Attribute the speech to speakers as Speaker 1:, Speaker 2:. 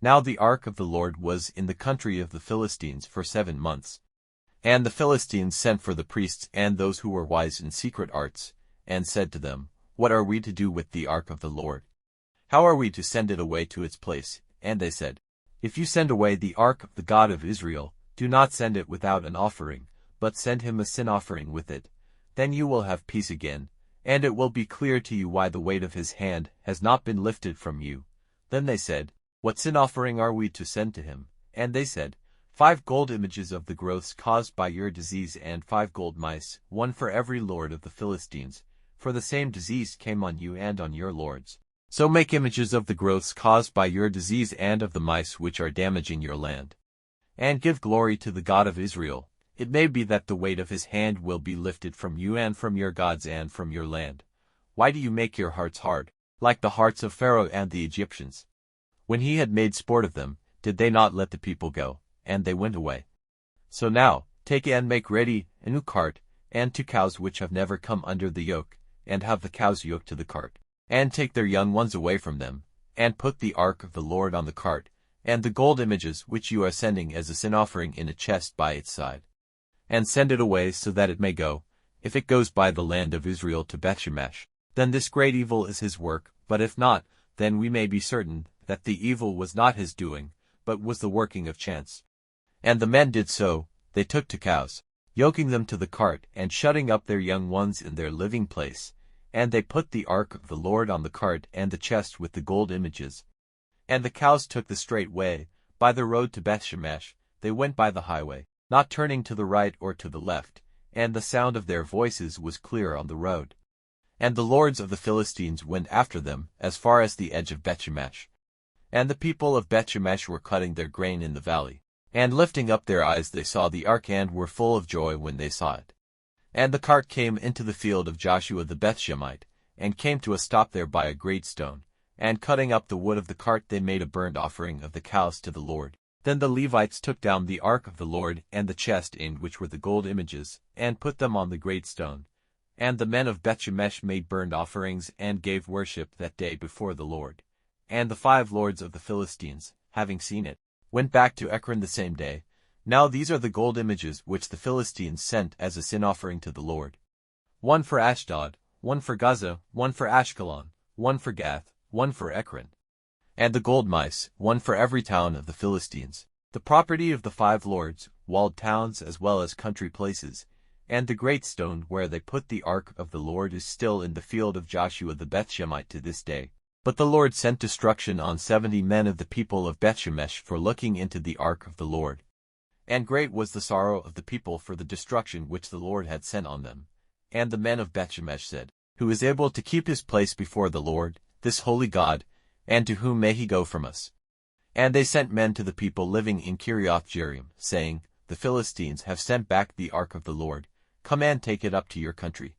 Speaker 1: Now the ark of the Lord was in the country of the Philistines for 7 months. And the Philistines sent for the priests and those who were wise in secret arts, and said to them, What are we to do with the ark of the Lord? How are we to send it away to its place? And they said, If you send away the ark of the God of Israel, do not send it without an offering, but send him a sin offering with it. Then you will have peace again, and it will be clear to you why the weight of his hand has not been lifted from you. Then they said, What sin offering are we to send to him? And they said, 5 gold images of the growths caused by your disease and 5 gold mice, 1 for every lord of the Philistines, for the same disease came on you and on your lords. So make images of the growths caused by your disease and of the mice which are damaging your land. And give glory to the God of Israel. It may be that the weight of his hand will be lifted from you and from your gods and from your land. Why do you make your hearts hard, like the hearts of Pharaoh and the Egyptians? When he had made sport of them, did they not let the people go? And they went away. So now, take and make ready a new cart, and 2 cows which have never come under the yoke, and have the cows yoked to the cart, and take their young ones away from them, and put the ark of the Lord on the cart, and the gold images which you are sending as a sin offering in a chest by its side. And send it away so that it may go. If it goes by the land of Israel to Bethshemesh, then this great evil is his work, but if not, then we may be certain that the evil was not his doing, but was the working of chance. And the men did so. They took 2 cows, yoking them to the cart, and shutting up their young ones in their living place. And they put the ark of the Lord on the cart and the chest with the gold images. And the cows took the straight way, by the road to Bethshemesh. They went by the highway, not turning to the right or to the left, and the sound of their voices was clear on the road. And the lords of the Philistines went after them, as far as the edge of Bethshemesh. And the people of Bethshemesh were cutting their grain in the valley. And lifting up their eyes they saw the ark and were full of joy when they saw it. And the cart came into the field of Joshua the Bethshemite, and came to a stop there by a great stone. And cutting up the wood of the cart they made a burnt offering of the cows to the Lord. Then the Levites took down the ark of the Lord and the chest in which were the gold images, and put them on the great stone. And the men of Bethshemesh made burnt offerings and gave worship that day before the Lord. And the 5 lords of the Philistines, having seen it, went back to Ekron the same day. Now these are the gold images which the Philistines sent as a sin offering to the Lord. 1 for Ashdod, 1 for Gaza, 1 for Ashkelon, 1 for Gath, 1 for Ekron. And the gold mice, 1 for every town of the Philistines, the property of the 5 lords, walled towns as well as country places. And the great stone where they put the ark of the Lord is still in the field of Joshua the Bethshemite to this day. But the Lord sent destruction on 70 men of the people of Bethshemesh for looking into the ark of the Lord. And great was the sorrow of the people for the destruction which the Lord had sent on them. And the men of Bethshemesh said, Who is able to keep his place before the Lord, this holy God, and to whom may he go from us? And they sent men to the people living in Kiriath-Jearim, saying, The Philistines have sent back the ark of the Lord. Come and take it up to your country.